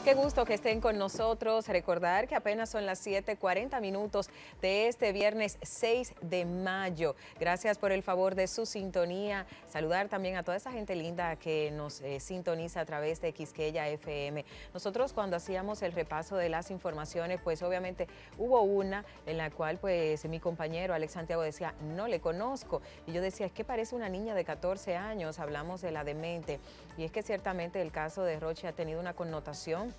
Qué gusto que estén con nosotros. Recordar que apenas son las 7:40 minutos de este viernes 6 de mayo. Gracias por el favor de su sintonía. Saludar también a toda esa gente linda que nos sintoniza a través de Quisqueya FM. Nosotros cuando hacíamos el repaso de las informaciones, pues obviamente hubo una en la cual pues mi compañero Alex Santiago decía, no le conozco. Y yo decía, es que parece una niña de 14 años, hablamos de la demente. Y es que ciertamente el caso de Rochi ha tenido una connotación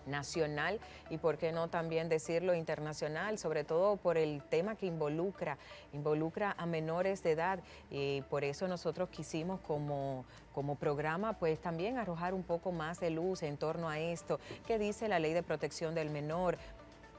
nacional y por qué no también decirlo internacional, sobre todo por el tema que involucra a menores de edad, y por eso nosotros quisimos como programa pues también arrojar un poco más de luz en torno a esto. ¿Qué dice la Ley de Protección del Menor?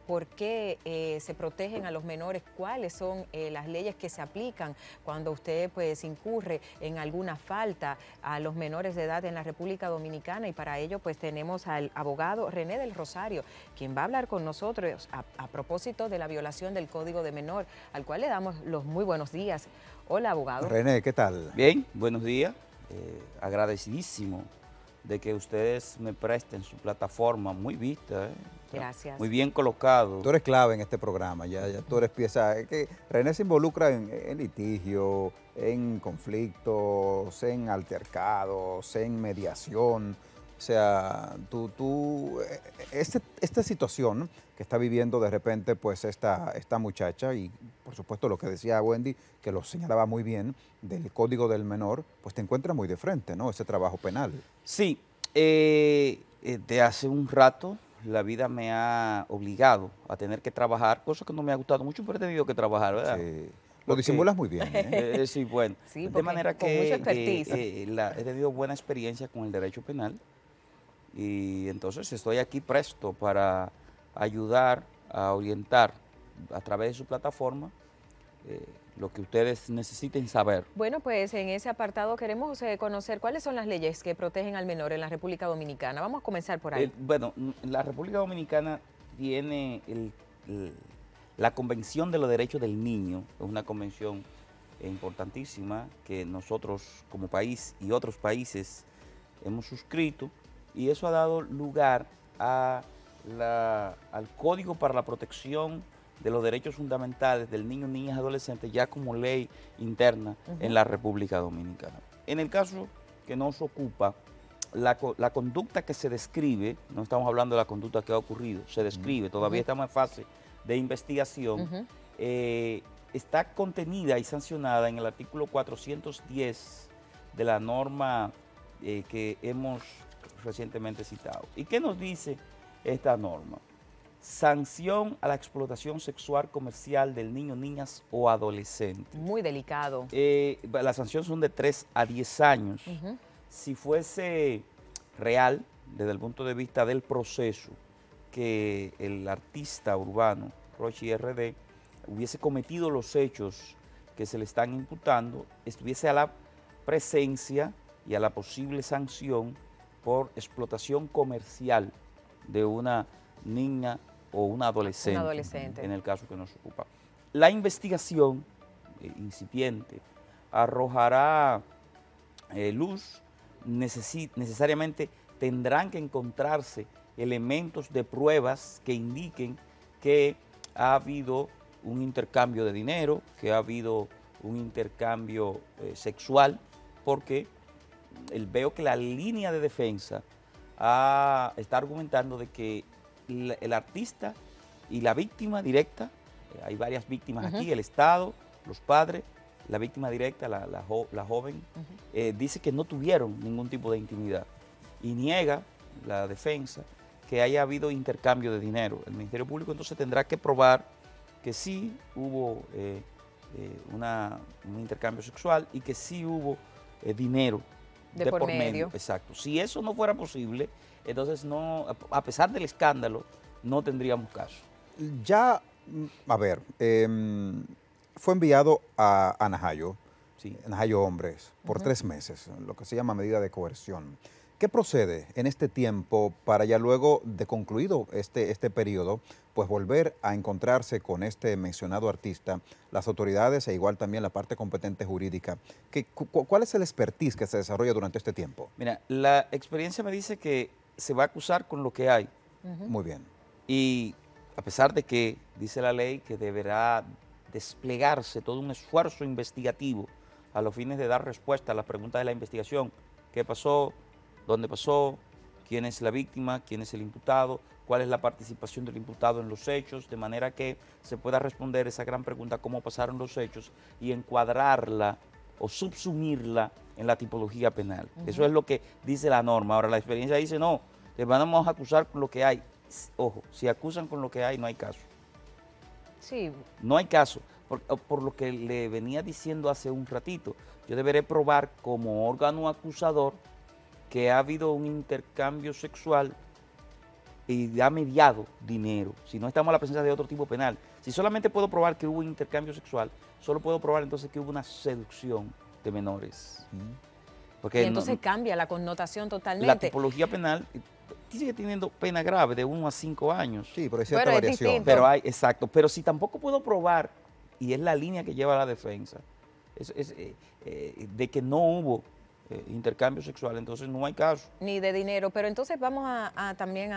¿Por qué se protegen a los menores? ¿Cuáles son las leyes que se aplican cuando usted pues incurre en alguna falta a los menores de edad en la República Dominicana? Y para ello pues tenemos al abogado René del Rosario, quien va a hablar con nosotros a propósito de la violación del Código de Menor, al cual le damos los muy buenos días. Hola, abogado. René, ¿qué tal? Bien, buenos días. Agradecidísimo de que ustedes me presten su plataforma, muy vista, Gracias. muy bien colocado. Tú eres clave en este programa, ya tú eres pieza. Es que René se involucra en litigio, en conflictos, en altercados, en mediación. O sea, esta situación que está viviendo de repente pues esta muchacha, y por supuesto lo que decía Wendy, que lo señalaba muy bien, del Código del Menor, pues te encuentra muy de frente, ¿no? Ese trabajo penal. Sí, de hace un rato la vida me ha obligado a tener que trabajar, cosa que no me ha gustado mucho, pero he tenido que trabajar, ¿verdad? Sí. Lo disimulas muy bien, ¿eh? Sí, bueno. Sí, de manera con mucha que expertise. he tenido buena experiencia con el derecho penal y entonces estoy aquí presto para ayudar a orientar a través de su plataforma lo que ustedes necesiten saber. Bueno, pues en ese apartado queremos conocer cuáles son las leyes que protegen al menor en la República Dominicana. Vamos a comenzar por ahí. Bueno, la República Dominicana tiene la Convención de los Derechos del Niño, es una convención importantísima que nosotros como país y otros países hemos suscrito, y eso ha dado lugar al Código para la Protección de los Derechos Fundamentales del Niño, Niñas y Adolescentes ya como ley interna en la República Dominicana. En el caso que nos ocupa, la conducta que se describe, no estamos hablando de la conducta que ha ocurrido, se describe, todavía estamos en fase de investigación, está contenida y sancionada en el artículo 410 de la norma que hemos recientemente citado. ¿Y qué nos dice esta norma? Sanción a la explotación sexual comercial del niño, niñas o adolescente. Muy delicado. Las sanciones son de 3 a 10 años. Si fuese real, desde el punto de vista del proceso, que el artista urbano, Rochi RD, hubiese cometido los hechos que se le están imputando, estuviese a la presencia y a la posible sanción por explotación comercial de una niña o una adolescente, en el caso que nos ocupa. La investigación incipiente arrojará luz, necesariamente tendrán que encontrarse elementos de pruebas que indiquen que ha habido un intercambio de dinero, que ha habido un intercambio sexual, porque veo que la línea de defensa está argumentando de que el artista y la víctima directa, hay varias víctimas aquí, el Estado, los padres, la víctima directa, la joven, dice que no tuvieron ningún tipo de intimidad y niega la defensa que haya habido intercambio de dinero. El Ministerio Público entonces tendrá que probar que sí hubo un intercambio sexual y que sí hubo dinero de por medio. Exacto. Si eso no fuera posible, entonces no, a pesar del escándalo, no tendríamos caso. Ya, a ver, fue enviado a Najayo, Sí. Najayo Hombres, por 3 meses, lo que se llama medida de coerción. ¿Qué procede en este tiempo para ya luego de concluido este periodo, pues volver a encontrarse con este mencionado artista, las autoridades e igual también la parte competente jurídica? ¿Cuál es el expertise que se desarrolla durante este tiempo? Mira, la experiencia me dice que se va a acusar con lo que hay. Muy bien. Y a pesar de que dice la ley que deberá desplegarse todo un esfuerzo investigativo a los fines de dar respuesta a las preguntas de la investigación, ¿qué pasó? ¿Dónde pasó? ¿Quién es la víctima? ¿Quién es el imputado? ¿Cuál es la participación del imputado en los hechos? De manera que se pueda responder esa gran pregunta, cómo pasaron los hechos, y encuadrarla o subsumirla en la tipología penal. Eso es lo que dice la norma. Ahora, la experiencia dice, no, te vamos a acusar con lo que hay. Ojo, si acusan con lo que hay, no hay caso. Sí. No hay caso. Por lo que le venía diciendo hace un ratito, yo deberé probar como órgano acusador que ha habido un intercambio sexual y ha mediado dinero. Si no estamos a la presencia de otro tipo penal. Si solamente puedo probar que hubo intercambio sexual, solo puedo probar entonces que hubo una seducción de menores. Porque y entonces cambia la connotación totalmente. La tipología penal sigue teniendo pena grave de 1 a 5 años. Sí, pero hay cierta variación. Pero hay, exacto. Pero si tampoco puedo probar, y es la línea que lleva la defensa, de que no hubo intercambio sexual, entonces no hay caso. Ni de dinero, pero entonces vamos también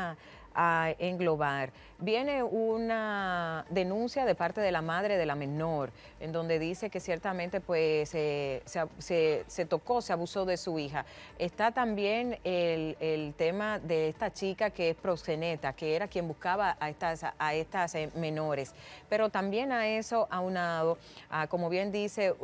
a englobar. Viene una denuncia de parte de la madre de la menor, en donde dice que ciertamente pues se tocó, se abusó de su hija. Está también el tema de esta chica que es proxeneta, que era quien buscaba a estas menores. Pero también a eso aunado, como bien dice,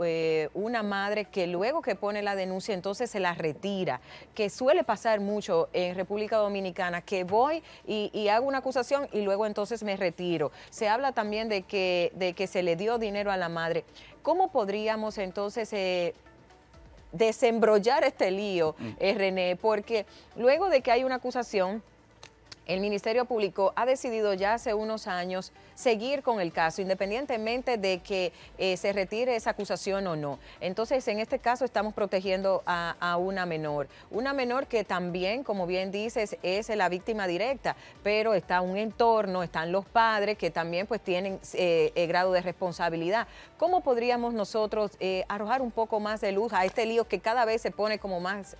una madre que luego que pone la denuncia entonces se la retira, que suele pasar mucho en República Dominicana, que voy y hago una acusación y luego entonces me retiro. Se habla también de que se le dio dinero a la madre. ¿Cómo podríamos entonces desembrollar este lío, René? Porque luego de que hay una acusación, el Ministerio Público ha decidido ya hace unos años seguir con el caso, independientemente de que se retire esa acusación o no. Entonces, en este caso estamos protegiendo a una menor que también, como bien dices, es la víctima directa, pero está un entorno, están los padres que también pues tienen grado de responsabilidad. ¿Cómo podríamos nosotros arrojar un poco más de luz a este lío que cada vez se pone como más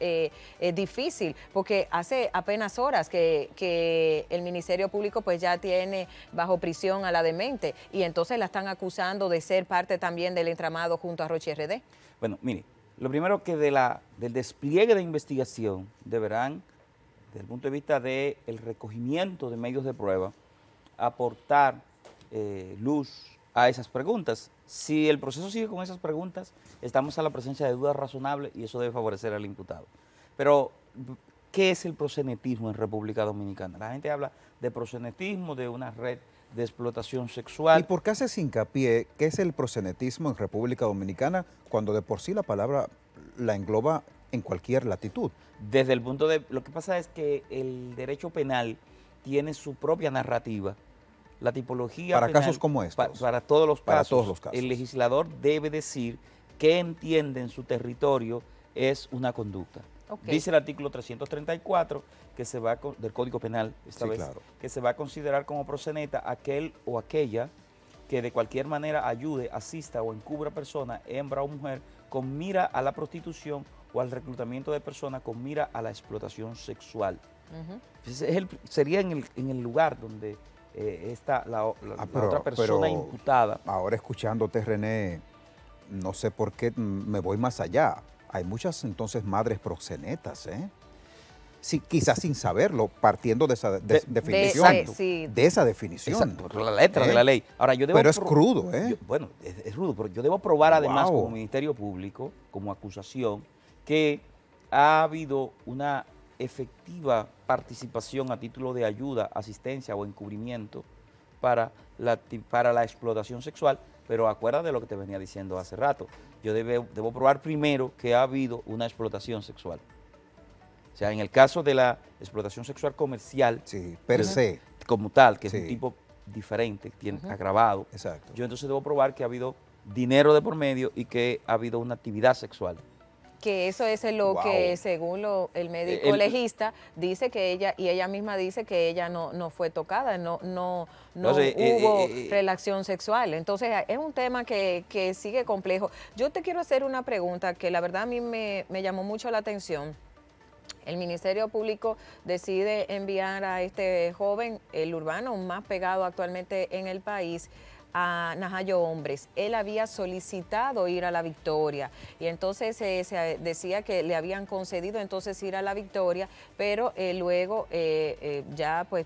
difícil? Porque hace apenas horas que el Ministerio Público pues ya tiene bajo prisión a la demente y entonces la están acusando de ser parte también del entramado junto a Rochi RD. Bueno, mire, lo primero que del despliegue de investigación deberán, desde el punto de vista del recogimiento de medios de prueba, aportar luz a esas preguntas. Si el proceso sigue con esas preguntas, estamos a la presencia de dudas razonables y eso debe favorecer al imputado. Pero ¿qué es el proxenetismo en República Dominicana? La gente habla de proxenetismo, de una red de explotación sexual. ¿Y por qué haces hincapié qué es el proxenetismo en República Dominicana cuando de por sí la palabra la engloba en cualquier latitud? Desde el punto de... Lo que pasa es que el derecho penal tiene su propia narrativa. La tipología para penal, casos como estos. Para todos los casos. Para todos los casos. El legislador debe decir qué entiende en su territorio es una conducta. Okay. Dice el artículo 334 que se va del Código Penal, esta vez, claro, que se va a considerar como proxeneta aquel o aquella que de cualquier manera ayude, asista o encubra persona, hembra o mujer, con mira a la prostitución o al reclutamiento de personas con mira a la explotación sexual. Sería en el lugar donde está la otra persona imputada. Ahora escuchándote, René, no sé por qué me voy más allá. Hay muchas entonces madres proxenetas, ¿eh? Sí, quizás sin saberlo, partiendo de esa definición. De esa definición. Exacto, por la letra de la ley. Ahora, yo debo pero es crudo, ¿eh? Bueno, es rudo, pero yo debo probar además como Ministerio Público, como acusación, que ha habido una efectiva participación a título de ayuda, asistencia o encubrimiento para la explotación sexual, pero acuérdate de lo que te venía diciendo hace rato. Yo debo probar primero que ha habido una explotación sexual. O sea, en el caso de la explotación sexual comercial, sí, per se, como tal, que es un tipo diferente, agravado, exacto, yo entonces debo probar que ha habido dinero de por medio y que ha habido una actividad sexual. Que eso es lo que, según el médico legista, dice que ella misma dice que ella no fue tocada, no hubo relación sexual. Entonces, es un tema que sigue complejo. Yo te quiero hacer una pregunta que la verdad a mí me llamó mucho la atención. El Ministerio Público decide enviar a este joven, el urbano más pegado actualmente en el país, a Najayo Hombres. Él había solicitado ir a La Victoria y entonces se decía que le habían concedido entonces ir a La Victoria, pero luego ya pues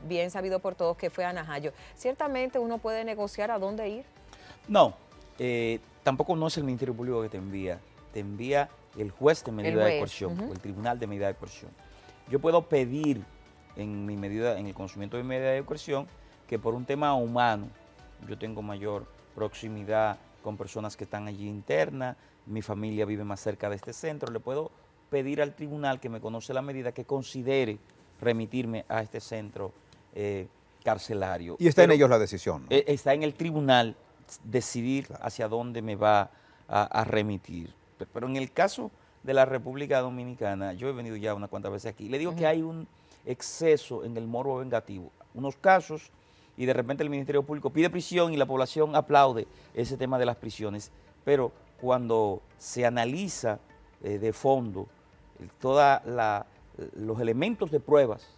bien sabido por todos que fue a Najayo. Ciertamente uno puede negociar a dónde ir. No, tampoco no es el Ministerio Público que te envía el juez de medida de coerción o el tribunal de medida de coerción. Yo puedo pedir en el conocimiento de mi medida de coerción que por un tema humano, yo tengo mayor proximidad con personas que están allí internas, mi familia vive más cerca de este centro, le puedo pedir al tribunal que me conoce la medida que considere remitirme a este centro carcelario. Y está en ellos la decisión, ¿no? Está en el tribunal decidir hacia dónde me va a remitir. Pero en el caso de la República Dominicana, yo he venido ya unas cuantas veces aquí, le digo que hay un exceso en el morbo vengativo. Unos casos y de repente el Ministerio Público pide prisión y la población aplaude ese tema de las prisiones, pero cuando se analiza de fondo todos los elementos de pruebas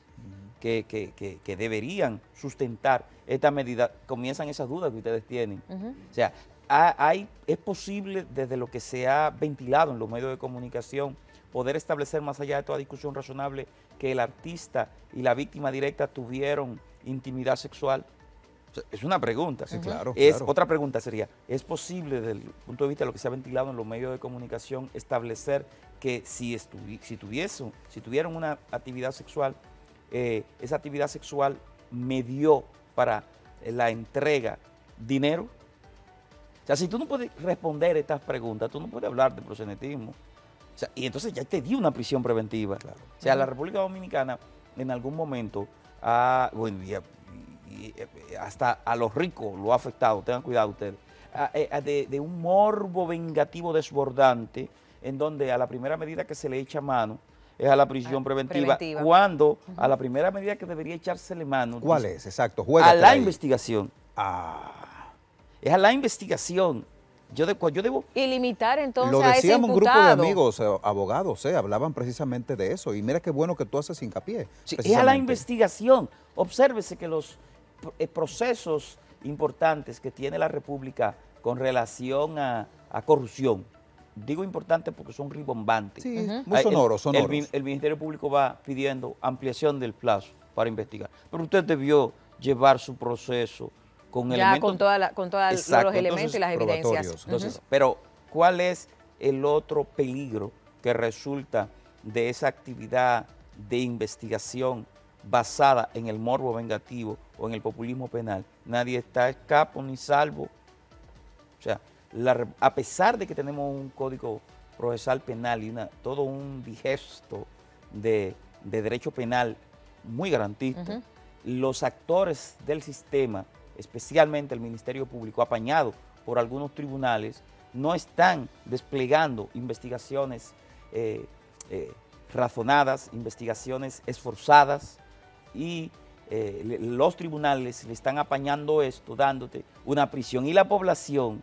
que deberían sustentar esta medida, comienzan esas dudas que ustedes tienen. O sea, es posible desde lo que se ha ventilado en los medios de comunicación poder establecer más allá de toda discusión razonable que el artista y la víctima directa tuvieron intimidad sexual. O sea, es una pregunta. Sí, claro, Otra pregunta sería, ¿es posible desde el punto de vista de lo que se ha ventilado en los medios de comunicación establecer que si tuvieron una actividad sexual, esa actividad sexual me dio para la entrega dinero? O sea, si tú no puedes responder estas preguntas, tú no puedes hablar de proxenetismo. O sea, y entonces ya te dio una prisión preventiva. Claro. O sea, la República Dominicana en algún momento, hasta a los ricos lo ha afectado, tengan cuidado ustedes, de un morbo vengativo desbordante, en donde a la primera medida que se le echa mano es a la prisión preventiva, cuando a la primera medida que debería echársele mano. ¿Cuál es? Exacto. A la investigación. Es a la investigación. Yo debo... Y limitar entonces lo a ese decíamos un grupo de imputado. amigos, abogados, hablaban precisamente de eso. Y mira qué bueno que tú haces hincapié. Sí, es a la investigación. Obsérvese que los procesos importantes que tiene la República con relación a corrupción, digo importante porque son rimbombantes. Sí, muy sonoros. El Ministerio Público va pidiendo ampliación del plazo para investigar. Pero usted debió llevar su proceso con elementos... con todos los elementos y las evidencias. Entonces, pero ¿cuál es el otro peligro que resulta de esa actividad de investigación basada en el morbo vengativo o en el populismo penal? Nadie está escapo ni salvo. O sea, a pesar de que tenemos un código procesal penal y todo un digesto de derecho penal muy garantista, los actores del sistema, especialmente el Ministerio Público, apañado por algunos tribunales, no están desplegando investigaciones razonadas, investigaciones esforzadas, y los tribunales le están apañando esto, dándote una prisión, y la población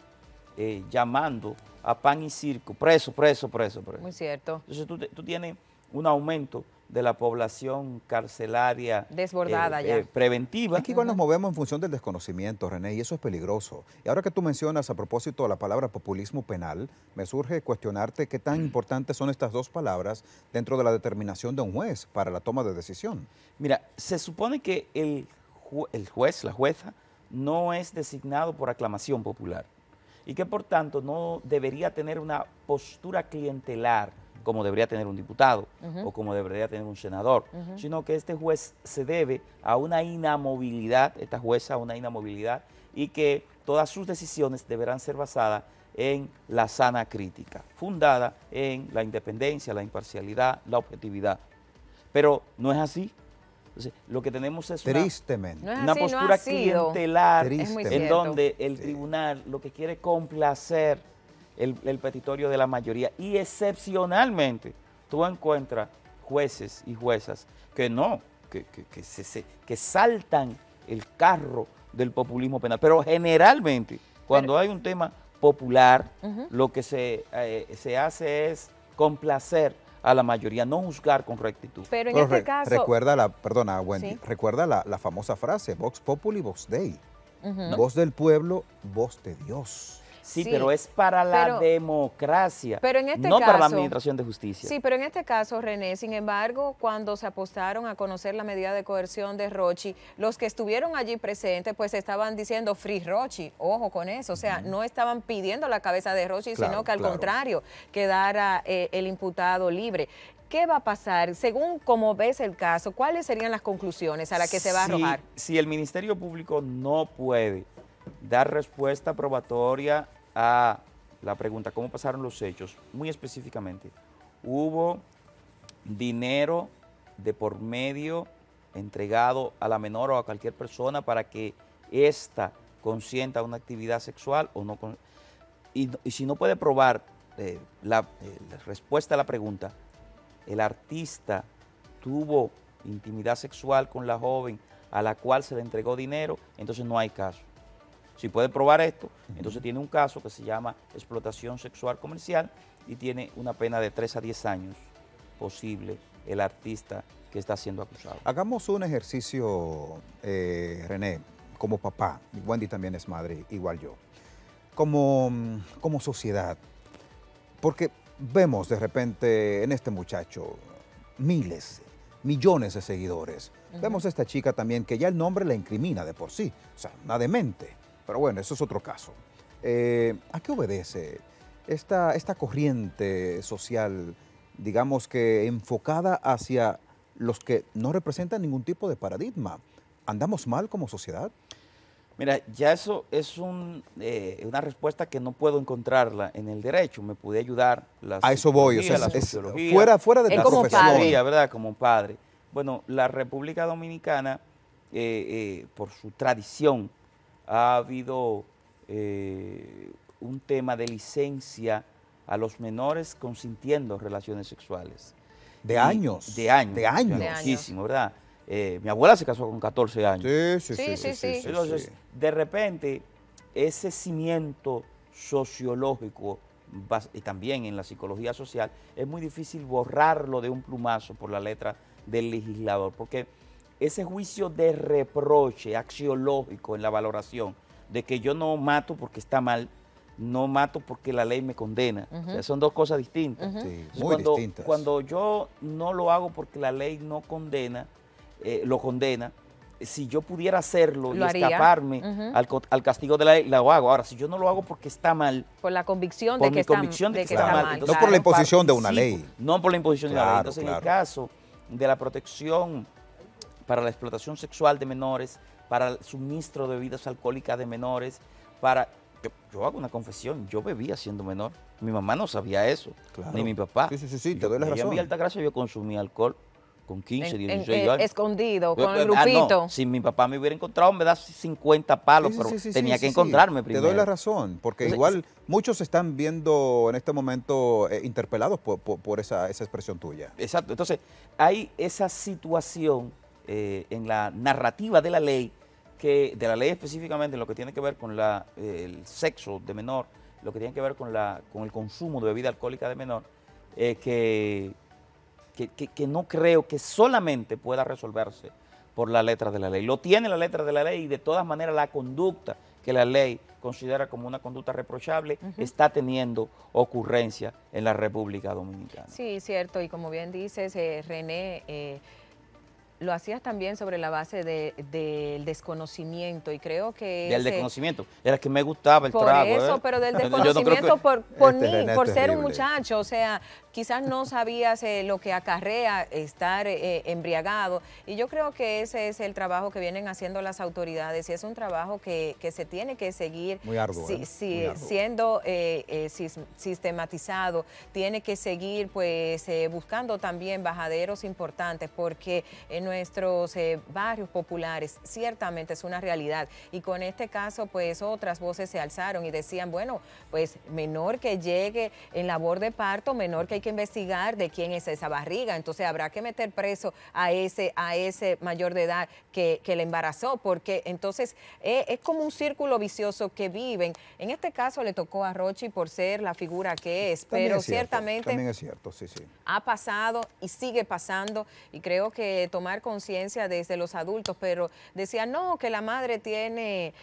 llamando a pan y circo, preso. Muy cierto. Entonces tú tienes un aumento de la población carcelaria desbordada ya. Preventiva. Aquí igual nos movemos en función del desconocimiento, René, y eso es peligroso. Y ahora que tú mencionas a propósito de la palabra populismo penal, me surge cuestionarte qué tan importantes son estas dos palabras dentro de la determinación de un juez para la toma de decisión. Mira, se supone que el juez, la jueza, no es designado por aclamación popular y que por tanto no debería tener una postura clientelar como debería tener un diputado o como debería tener un senador, sino que este juez se debe a una inamovilidad, esta jueza a una inamovilidad, y que todas sus decisiones deberán ser basadas en la sana crítica, fundada en la independencia, la imparcialidad, la objetividad. Pero no es así. Entonces, lo que tenemos es una postura clientelar en donde el tribunal lo que quiere es complacer el petitorio de la mayoría, y excepcionalmente tú encuentras jueces y juezas que saltan el carro del populismo penal, pero generalmente cuando hay un tema popular, lo que se hace es complacer a la mayoría, no juzgar con rectitud. Pero en Pero este caso... recuerda perdona Wendy, Sí. recuerda la famosa frase, Vox Populi, Vox Dei. Ujú. Voz del pueblo, voz de Dios. Sí, Sí, pero es para la pero- democracia, pero en este no para la caso- administración de justicia. Sí, pero en este caso, René, sin embargo, cuando se apostaron a conocer la medida de coerción de Rochi, los que estuvieron allí presentes, pues estaban diciendo Free Rochi, ojo con eso, o sea, no estaban pidiendo la cabeza de Rochi, Claro, sino que al claro. contrario, quedara el imputado libre. ¿Qué va a pasar? Según como ves el caso, ¿cuáles serían las conclusiones a las que se va a arrojar? Si el Ministerio Público no puede dar respuesta probatoria a la pregunta ¿cómo pasaron los hechos? Muy específicamente, hubo dinero de por medio entregado a la menor o a cualquier persona para que ésta consienta una actividad sexual o no. Y si no puede probar la respuesta a la pregunta, el artista tuvo intimidad sexual con la joven a la cual se le entregó dinero, entonces no hay caso. Si puede probar esto, entonces tiene un caso que se llama explotación sexual comercial y tiene una pena de 3 a 10 años posible el artista que está siendo acusado. Hagamos un ejercicio, René, como papá, y Wendy también es madre, igual yo, como sociedad, porque vemos de repente en este muchacho miles, millones de seguidores. Vemos a esta chica también que ya el nombre la incrimina de por sí, o sea, una demente. Pero bueno, eso es otro caso. ¿A qué obedece esta corriente social, digamos que enfocada hacia los que no representan ningún tipo de paradigma? ¿Andamos mal como sociedad? Mira, ya eso es una respuesta que no puedo encontrarla en el derecho. Me puede ayudar la A eso voy, o psicología, sea, la es sociología, fuera de Él la como profesión. padre. psicología, ¿verdad? Como padre. Bueno, la República Dominicana, por su tradición, ha habido un tema de licencia a los menores consintiendo relaciones sexuales. De años. De años. De años. De años. Muchísimo, ¿verdad? Mi abuela se casó con 14 años. Sí. Entonces, de repente, ese cimiento sociológico y también en la psicología social, es muy difícil borrarlo de un plumazo por la letra del legislador, porque ese juicio de reproche axiológico en la valoración de que yo no mato porque está mal, no mato porque la ley me condena, o sea, son dos cosas distintas. Sí, Entonces, muy distintas. Cuando yo no lo hago porque la ley no condena, lo condena, si yo pudiera hacerlo y Lo haría. escaparme al castigo de la ley, lo hago. Ahora, si yo no lo hago porque está mal, Por la convicción por de que mi está, convicción de que está está mal, mal. entonces, No por la claro. imposición de una participo, ley. no por la imposición de una ley. Claro, Entonces, en claro. el caso de la protección para la explotación sexual de menores, para el suministro de bebidas alcohólicas de menores, yo hago una confesión, yo bebía siendo menor. Mi mamá no sabía eso, Claro. ni mi papá. Sí, te doy la Y razón. en mi alta gracia yo consumía alcohol con 15, 16 años. Escondido, con el Ah, no, grupito. si mi papá me hubiera encontrado, me da 50 palos, pero tenía que encontrarme primero. Te doy la razón, porque Entonces, igual muchos se están viendo en este momento interpelados por esa expresión tuya. Exacto. Entonces, hay esa situación en la narrativa de la ley, específicamente en lo que tiene que ver con el sexo de menor, lo que tiene que ver con el consumo de bebida alcohólica de menor, que no creo que solamente pueda resolverse por la letra de la ley. Lo tiene la letra de la ley y de todas maneras la conducta que la ley considera como una conducta reprochable está teniendo ocurrencia en la República Dominicana. Sí, cierto, y como bien dices, René, lo hacías también sobre la base del desconocimiento y creo que... Del desconocimiento, era que me gustaba el por trago. eso, pero del Yo no creo desconocimiento que- por Este René por es ser un terrible. muchacho, o sea, quizás no sabías lo que acarrea estar embriagado, y yo creo que ese es el trabajo que vienen haciendo las autoridades, y es un trabajo que se tiene que seguir Muy arduo, muy arduo. siendo sistematizado, tiene que seguir pues buscando también bajaderos importantes, porque nuestros barrios populares, ciertamente es una realidad. Y con este caso, pues otras voces se alzaron y decían, bueno, pues menor que llegue en labor de parto, menor que hay que investigar de quién es esa barriga. Entonces habrá que meter preso a ese mayor de edad que le embarazó, porque entonces es como un círculo vicioso que viven. En este caso le tocó a Rochi por ser la figura que es, También pero es cierto, ciertamente también es cierto, sí. ha pasado y sigue pasando, y creo que tomar conciencia desde los adultos, pero decía, no, que la madre tiene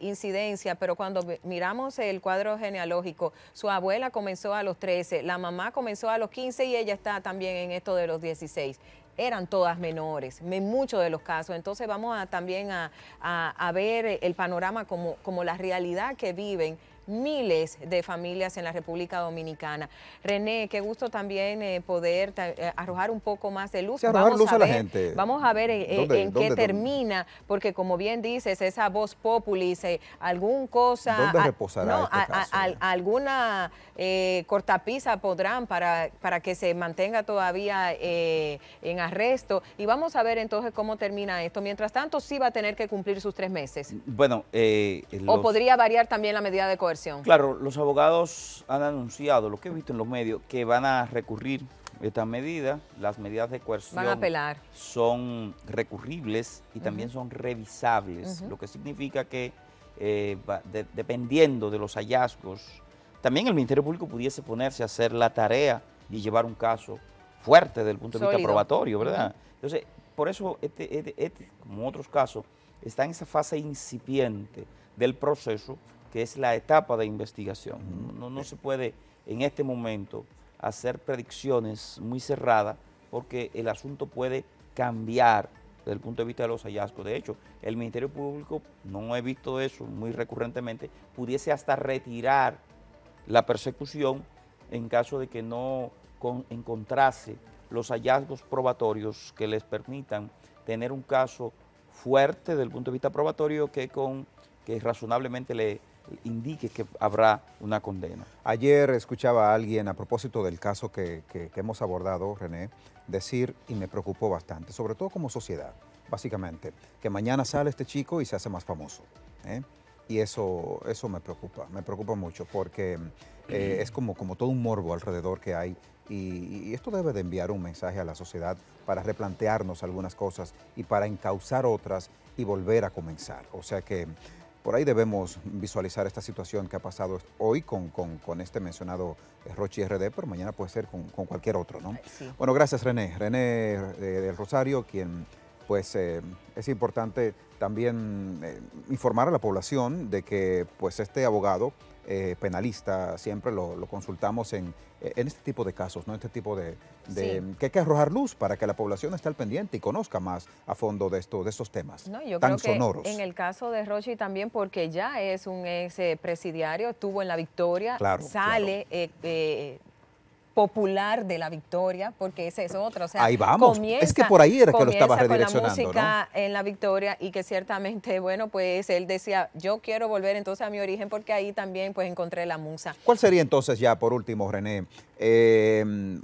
incidencia, pero cuando miramos el cuadro genealógico, su abuela comenzó a los 13, la mamá comenzó a los 15 y ella está también en esto de los 16. Eran todas menores, en muchos de los casos. Entonces vamos también a ver el panorama como la realidad que viven miles de familias en la República Dominicana. René, qué gusto también poder arrojar un poco más de luz. Sí, arrojar luz a la gente. Vamos a ver en qué termina, porque como bien dices, esa voz populis, algún cosa... ¿Dónde reposará este caso? Alguna cortapisa podrán para que se mantenga todavía en arresto. Y vamos a ver entonces cómo termina esto. Mientras tanto, sí va a tener que cumplir sus 3 meses. Bueno, o podría variar también la medida de coerción. Claro, los abogados han anunciado, lo que he visto en los medios, que van a recurrir esta medida. Las medidas de coerción van a apelar. Son recurribles y también son revisables, lo que significa que dependiendo de los hallazgos, también el Ministerio Público pudiese ponerse a hacer la tarea y llevar un caso fuerte desde el punto de vista probatorio, ¿verdad? Entonces, por eso como otros casos, está en esa fase incipiente del proceso, que es la etapa de investigación. No se puede en este momento hacer predicciones muy cerradas, porque el asunto puede cambiar desde el punto de vista de los hallazgos. De hecho, el Ministerio Público, no he visto eso muy recurrentemente, pudiese hasta retirar la persecución en caso de que no encontrase los hallazgos probatorios que les permitan tener un caso fuerte desde el punto de vista probatorio que razonablemente le indique que habrá una condena. Ayer escuchaba a alguien a propósito del caso que hemos abordado, René, decir, y me preocupó bastante, sobre todo como sociedad, básicamente, que mañana sale este chico y se hace más famoso, ¿eh? Y eso me preocupa mucho, porque es como todo un morbo alrededor que hay, y esto debe de enviar un mensaje a la sociedad para replantearnos algunas cosas y para encauzar otras y volver a comenzar. O sea que por ahí debemos visualizar esta situación que ha pasado hoy con este mencionado Rochi RD, pero mañana puede ser con cualquier otro, ¿no? Sí. Bueno, gracias René del Rosario, quien pues es importante también informar a la población de que pues este abogado penalista siempre lo consultamos en este tipo de casos, ¿no? Este tipo de que hay que arrojar luz para que la población esté al pendiente y conozca más a fondo de estos temas No, yo tan creo que sonoros. En el caso de Rochi también, porque ya es un ex presidiario, estuvo en La Victoria, Claro, sale popular de La Victoria, porque ese es otro. O sea, ahí vamos, es que por ahí era que lo estaba redireccionando, con la música, ¿no? en La Victoria, y que ciertamente, bueno, pues él decía, yo quiero volver entonces a mi origen, porque ahí también pues encontré la musa. ¿Cuál sería entonces ya, por último, René,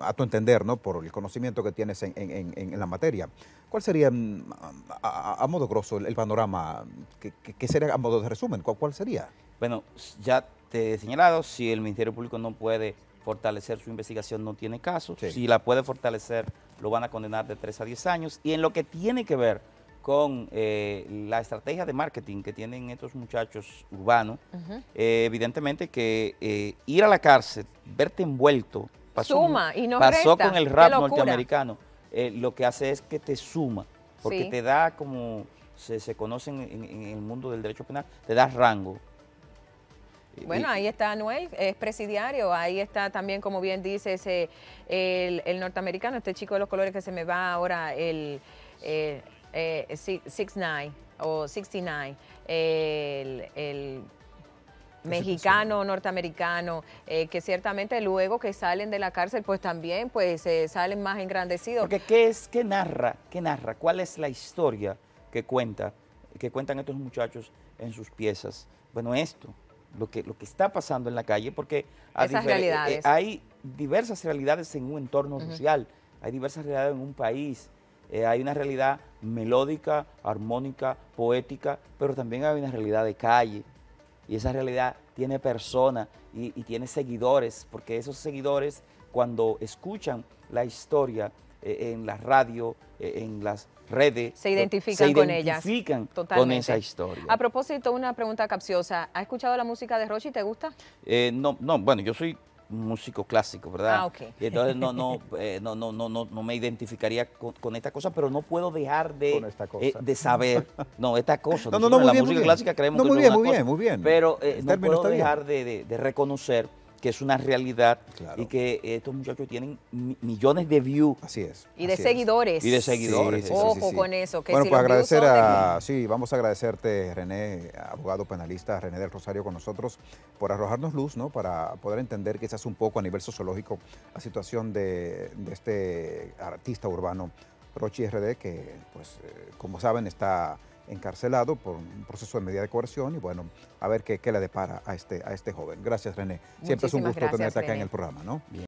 a tu entender, ¿no? Por el conocimiento que tienes en la materia, cuál sería, a modo grosso, el panorama, que sería a modo de resumen, cuál sería? Bueno, ya te he señalado, si el Ministerio Público no puede fortalecer su investigación, no tiene caso. Sí. Si la puede fortalecer, lo van a condenar de 3 a 10 años. Y en lo que tiene que ver con la estrategia de marketing que tienen estos muchachos urbanos, evidentemente que ir a la cárcel, verte envuelto, pasó con el rap norteamericano, lo que hace es que te suma, porque te da, como se conoce en el mundo del derecho penal, te da rango. Bueno, ahí está Anuel, es presidiario, ahí está también, como bien dices, el norteamericano, este chico de los colores que se me va ahora, el 69 o 69, el mexicano, norteamericano, que ciertamente luego que salen de la cárcel, pues también pues salen más engrandecidos. Porque ¿qué narra? ¿Cuál es la historia que cuentan estos muchachos en sus piezas? Bueno, esto. Lo que está pasando en la calle, porque hay diversas realidades en un entorno social, hay diversas realidades en un país, hay una realidad melódica, armónica, poética, pero también hay una realidad de calle. Y esa realidad tiene personas y tiene seguidores, porque esos seguidores, cuando escuchan la historia en la radio, en las redes, se identifican con ellas. Se identifican con esa historia. A propósito, una pregunta capciosa. ¿Has escuchado la música de Rochy? ¿Te gusta? No, bueno, yo soy músico clásico, ¿verdad? Ah, ok. Y entonces no me identificaría con esta cosa, pero no puedo dejar de saber, esta cosa. No, nosotros en la bien, música clásica creemos que muy no es bien, una cosa, muy bien. pero El no término puedo está dejar de reconocer que es una realidad, claro, y que estos muchachos tienen millones de views. Así es. Y de seguidores. Y de seguidores. Sí, Ojo con eso. Que bueno, si pues los views agradecer son sí, vamos a agradecerte, René, abogado penalista, René del Rosario, con nosotros, por arrojarnos luz, ¿no? Para poder entender quizás un poco a nivel sociológico la situación de este artista urbano, Rochy RD, que, pues, como saben, está encarcelado por un proceso de medida de coerción, y bueno, a ver qué le depara a este joven. Gracias, René. Siempre es un gusto tenerte acá en el programa, ¿no? Bien.